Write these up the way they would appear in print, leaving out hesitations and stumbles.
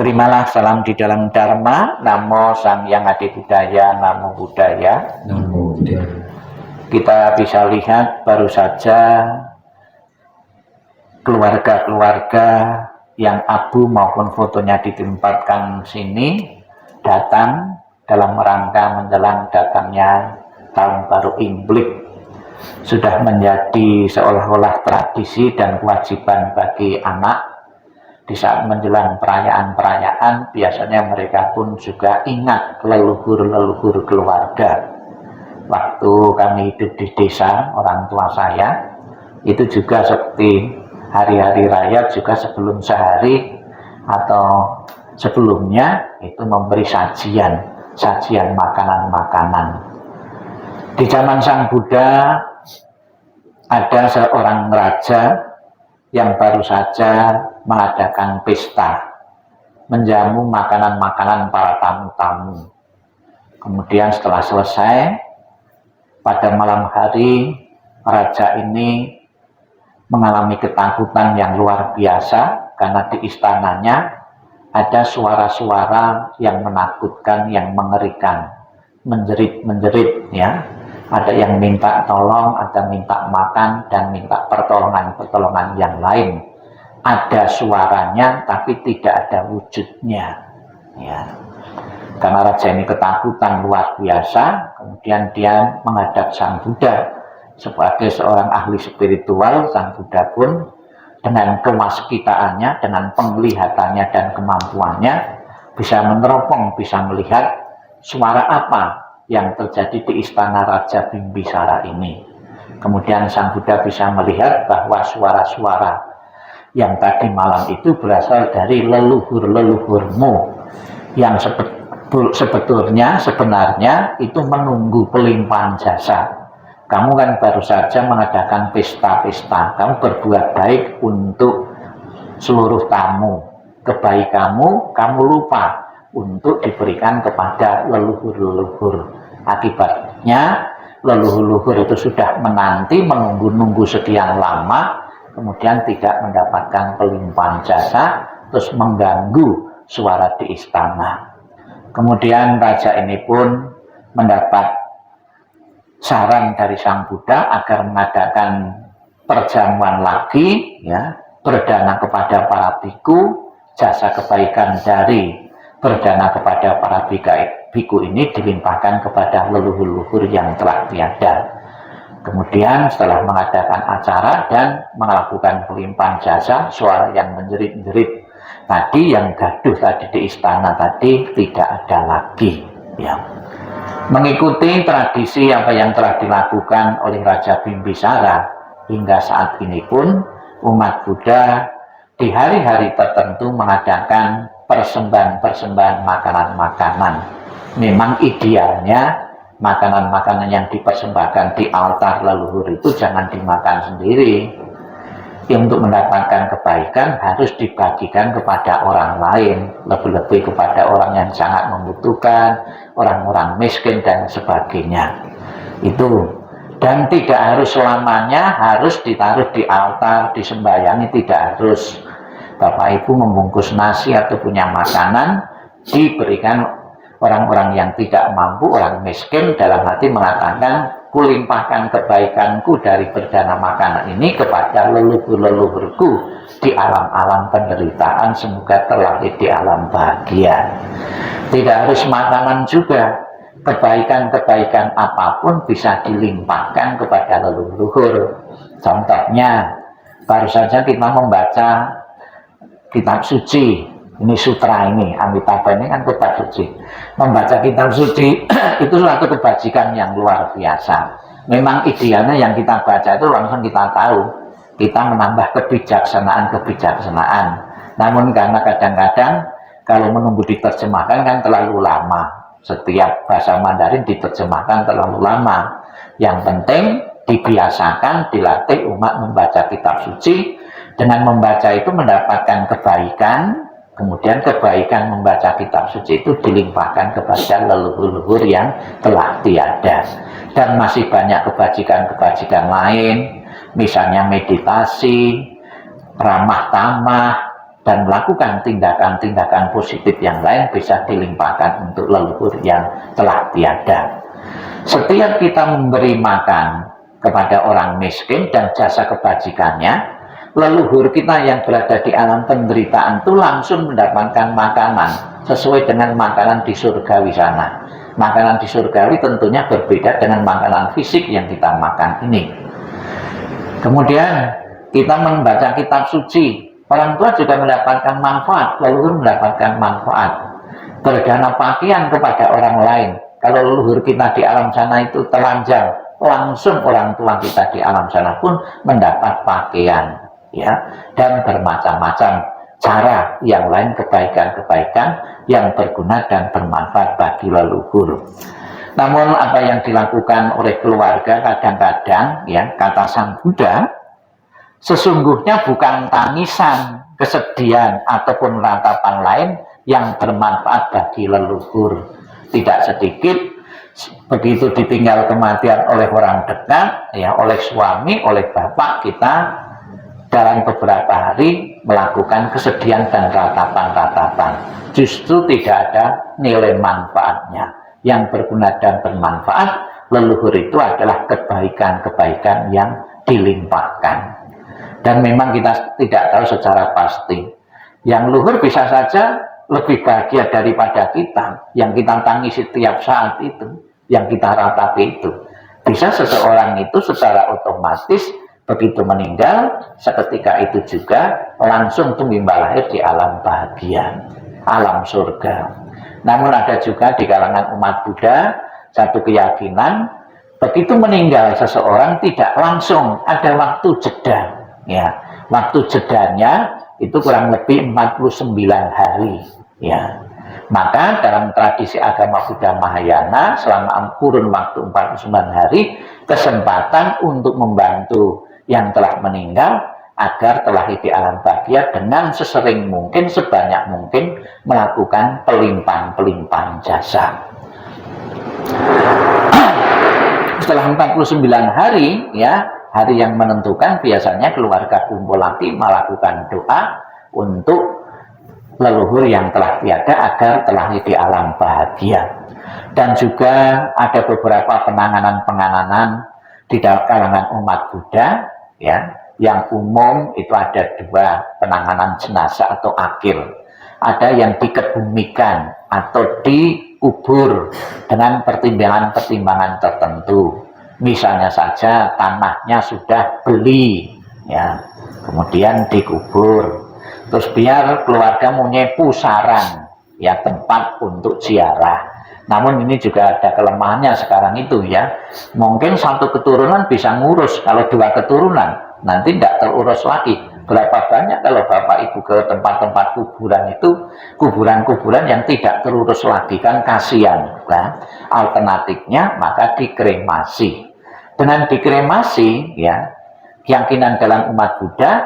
Terimalah salam di dalam Dharma, Namo Sang Yang Adi Budaya, Namo Buddhaya. Namo Buddhaya. Kita bisa lihat baru saja keluarga-keluarga yang abu maupun fotonya ditempatkan sini datang dalam rangka menjelang datangnya tahun baru Imlek. Sudah menjadi seolah-olah tradisi dan kewajiban bagi anak. Di saat menjelang perayaan-perayaan, biasanya mereka pun juga ingat leluhur-leluhur keluarga. Waktu kami hidup di desa, orang tua saya, itu juga seperti hari-hari raya juga sebelum sehari atau sebelumnya itu memberi sajian makanan-makanan. Di zaman Sang Buddha ada seorang raja yang baru saja mengadakan pesta, menjamu makanan-makanan para tamu-tamu. Kemudian setelah selesai, pada malam hari raja ini mengalami ketakutan yang luar biasa karena di istananya ada suara-suara yang menakutkan, yang mengerikan, menjerit-menjerit, ya. Ada yang minta tolong, ada minta makan, dan minta pertolongan-pertolongan yang lain. Ada suaranya, tapi tidak ada wujudnya. Ya. Karena raja ini ketakutan luar biasa, kemudian dia menghadap Sang Buddha. Sebagai seorang ahli spiritual, Sang Buddha pun dengan kewaspitaannya, dengan penglihatannya dan kemampuannya, bisa meneropong, bisa melihat suara apa yang terjadi di istana Raja Bimbisara ini. Kemudian Sang Buddha bisa melihat bahwa suara-suara yang tadi malam itu berasal dari leluhur-leluhurmu yang sebenarnya itu menunggu pelimpahan jasa. Kamu kan baru saja mengadakan pesta-pesta, kamu berbuat baik untuk seluruh tamu. Kebaikanmu kamu lupa untuk diberikan kepada leluhur-leluhur. Akibatnya leluhur-leluhur itu sudah menanti, menunggu-nunggu sekian lama, kemudian tidak mendapatkan pelimpahan jasa, terus mengganggu suara di istana. Kemudian raja ini pun mendapat saran dari Sang Buddha agar mengadakan perjamuan lagi, ya, berdana kepada para biku, jasa kebaikan dari berdana kepada para biku ini dilimpahkan kepada leluhur-leluhur yang telah tiada. Kemudian setelah mengadakan acara dan melakukan pelimpahan jasa, suara yang menjerit-jerit tadi, yang gaduh tadi di istana tadi tidak ada lagi. Ya. Mengikuti tradisi apa yang telah dilakukan oleh Raja Bimbisara hingga saat ini pun umat Buddha di hari-hari tertentu mengadakan persembahan-persembahan makanan-makanan. Memang idealnya makanan-makanan yang dipersembahkan di altar leluhur itu jangan dimakan sendiri. Untuk mendapatkan kebaikan harus dibagikan kepada orang lain, lebih-lebih kepada orang yang sangat membutuhkan, orang-orang miskin dan sebagainya. Itu. Dan tidak harus selamanya harus ditaruh di altar, disembayangi, tidak harus. Bapak Ibu membungkus nasi atau punya makanan, diberikan orang-orang yang tidak mampu, orang miskin, dalam hati mengatakan, kulimpahkan kebaikanku dari berdana makanan ini kepada leluhur-leluhurku di alam-alam penderitaan, semoga terlahir di alam bahagia. Tidak harus makanan juga, kebaikan-kebaikan apapun bisa dilimpahkan kepada leluhur. Contohnya, baru saja kita membaca kitab suci, ini sutra ini, Amitabha ini kan kitab suci. Membaca kitab suci itu suatu kebajikan yang luar biasa. Memang idealnya yang kita baca itu langsung kita tahu, kita menambah kebijaksanaan. Namun karena kadang-kadang kalau menunggu diterjemahkan kan terlalu lama. Setiap bahasa Mandarin diterjemahkan terlalu lama. Yang penting dibiasakan, dilatih umat membaca kitab suci. Dengan membaca itu mendapatkan kebaikan, kemudian kebaikan membaca kitab suci itu dilimpahkan kepada leluhur-leluhur yang telah tiada. Dan masih banyak kebajikan-kebajikan lain, misalnya meditasi, ramah tamah, dan melakukan tindakan-tindakan positif yang lain bisa dilimpahkan untuk leluhur yang telah tiada. Setiap kita memberi makan kepada orang miskin dan jasa kebajikannya, leluhur kita yang berada di alam penderitaan itu langsung mendapatkan makanan sesuai dengan makanan di surgawi sana. Makanan di surgawi tentunya berbeda dengan makanan fisik yang kita makan ini. Kemudian kita membaca kitab suci, orang tua juga mendapatkan manfaat, leluhur mendapatkan manfaat. Berdana pakaian kepada orang lain, kalau leluhur kita di alam sana itu telanjang, langsung orang tua kita di alam sana pun mendapat pakaian, ya. Dan bermacam-macam cara yang lain, kebaikan-kebaikan yang berguna dan bermanfaat bagi leluhur. Namun apa yang dilakukan oleh keluarga kadang-kadang, ya, kata Sang Buddha, sesungguhnya bukan tangisan, kesedihan, ataupun ratapan lain yang bermanfaat bagi leluhur. Tidak sedikit begitu ditinggal kematian oleh orang dekat, ya, oleh suami, oleh bapak, kita dalam beberapa hari melakukan kesedihan dan ratapan-ratapan. Justru tidak ada nilai manfaatnya. Yang berguna dan bermanfaat leluhur itu adalah kebaikan-kebaikan yang dilimpahkan. Dan memang kita tidak tahu secara pasti. Yang luhur bisa saja lebih bahagia daripada kita, yang kita tangisi setiap saat itu, yang kita ratapi itu. Bisa seseorang itu secara otomatis begitu meninggal, seketika itu juga langsung tumbuh lahir di alam bahagia, alam surga. Namun ada juga di kalangan umat Buddha satu keyakinan, begitu meninggal seseorang tidak langsung, ada waktu jeda. Ya, waktu jedanya itu kurang lebih 49 hari, ya. Maka dalam tradisi agama Buddha Mahayana selama kurun waktu 49 hari kesempatan untuk membantu yang telah meninggal agar telah di alam bahagia dengan sesering mungkin, sebanyak mungkin melakukan pelimpahan-pelimpahan jasa. Setelah 49 hari, ya, hari yang menentukan, biasanya keluarga kumpul lagi melakukan doa untuk leluhur yang telah tiada agar telah di alam bahagia. Dan juga ada beberapa penanganan-penanganan di dalam kalangan umat Buddha, ya, yang umum itu ada dua penanganan jenazah atau akil. Ada yang dikebumikan atau dikubur dengan pertimbangan-pertimbangan tertentu. Misalnya saja tanahnya sudah beli, ya, kemudian dikubur. Terus biar keluarga punya pusaran, ya, tempat untuk ziarah. Namun ini juga ada kelemahannya sekarang itu, ya. Mungkin satu keturunan bisa ngurus, kalau dua keturunan nanti tidak terurus lagi. Berapa banyak kalau bapak ibu ke tempat-tempat kuburan itu, kuburan-kuburan yang tidak terurus lagi, kan kasihan. Nah, alternatifnya maka dikremasi. Dengan dikremasi, ya, keyakinan dalam umat Buddha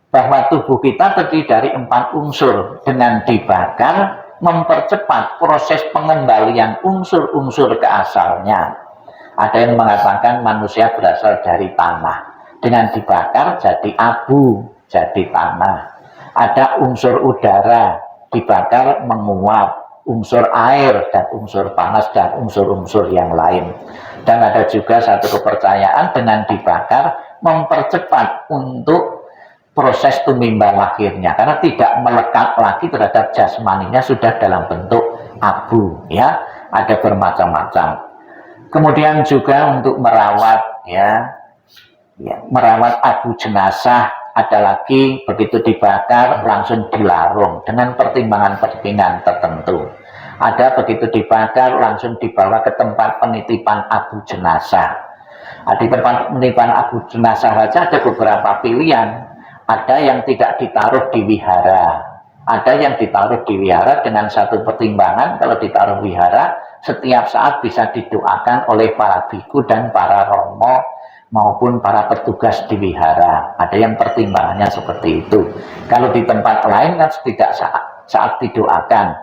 bahwa tubuh kita terdiri dari 4 unsur. Dengan dibakar mempercepat proses pengembalian unsur-unsur ke asalnya. Ada yang mengatakan manusia berasal dari tanah. Dengan dibakar jadi abu, jadi tanah. Ada unsur udara, dibakar menguap, unsur air dan unsur panas dan unsur-unsur yang lain. Dan ada juga satu kepercayaan dengan dibakar mempercepat untuk proses tumimbang lahirnya, karena tidak melekat lagi terhadap jasmaninya, sudah dalam bentuk abu, ya. Ada bermacam-macam. Kemudian juga untuk merawat, ya, merawat abu jenazah, ada lagi begitu dibakar langsung dilarung dengan pertimbangan-pertimbangan tertentu. Ada begitu dibakar langsung dibawa ke tempat penitipan abu jenazah. Di tempat penitipan abu jenazah saja ada beberapa pilihan. Ada yang tidak ditaruh di wihara, ada yang ditaruh di wihara dengan satu pertimbangan, kalau ditaruh wihara setiap saat bisa didoakan oleh para biku dan para romo maupun para petugas di wihara. Ada yang pertimbangannya seperti itu. Kalau di tempat lain kan tidak saat didoakan,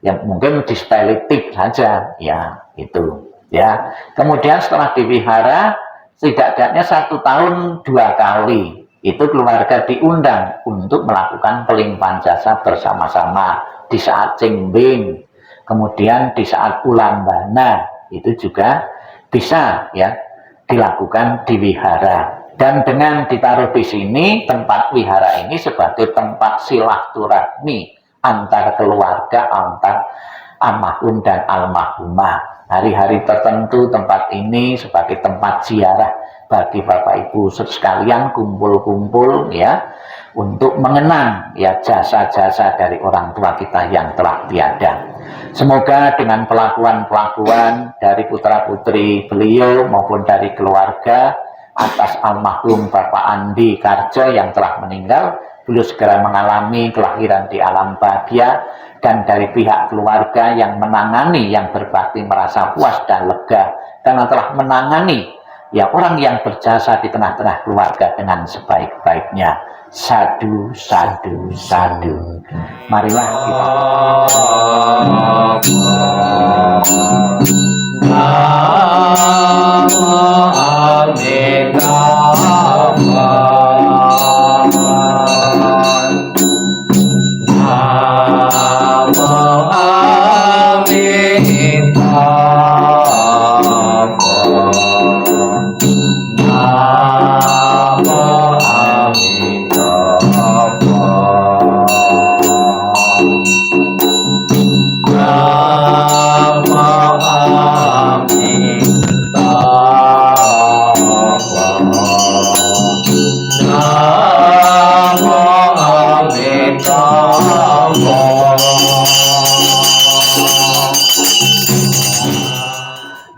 yang mungkin di stelitik saja, ya, itu, ya. Kemudian setelah dipelihara setidaknya 1 tahun 2 kali, itu keluarga diundang untuk melakukan pelimpahan jasa bersama-sama di saat cembing, kemudian di saat ulambana itu juga bisa ya dilakukan di wihara. Dan dengan ditaruh di sini, tempat wihara ini sebagai tempat silaturahmi antar keluarga, antar almarhum dan almarhumah. Hari-hari tertentu tempat ini sebagai tempat ziarah bagi Bapak Ibu sekalian kumpul-kumpul ya untuk mengenang ya jasa-jasa dari orang tua kita yang telah tiada. Semoga dengan pelakuan-pelakuan dari putra-putri beliau maupun dari keluarga atas almarhum Bapak Andi Karjo yang telah meninggal, beliau segera mengalami kelahiran di alam bahagia, dan dari pihak keluarga yang menangani yang berbakti merasa puas dan lega karena telah menangani ya orang yang berjasa di tengah-tengah keluarga dengan sebaik-baiknya. Sadu, sadu, sadu. Marilah kita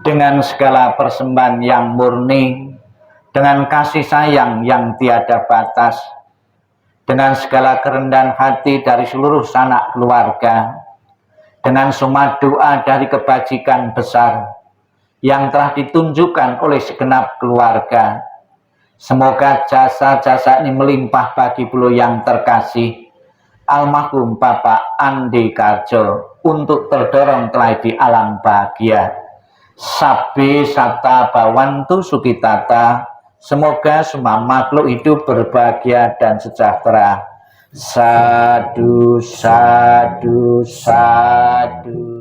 dengan segala persembahan yang murni, dengan kasih sayang yang tiada batas, dengan segala kerendahan hati dari seluruh sanak keluarga, dengan semua doa dari kebajikan besar yang telah ditunjukkan oleh segenap keluarga. Semoga jasa-jasa ini melimpah bagi beliau yang terkasih, almarhum Bapak Andi Karjo, untuk terdorong telah di alam bahagia. Sabbe sata bawantu sukitata, semoga semua makhluk hidup berbahagia dan sejahtera. Sadu, sadu, sadu.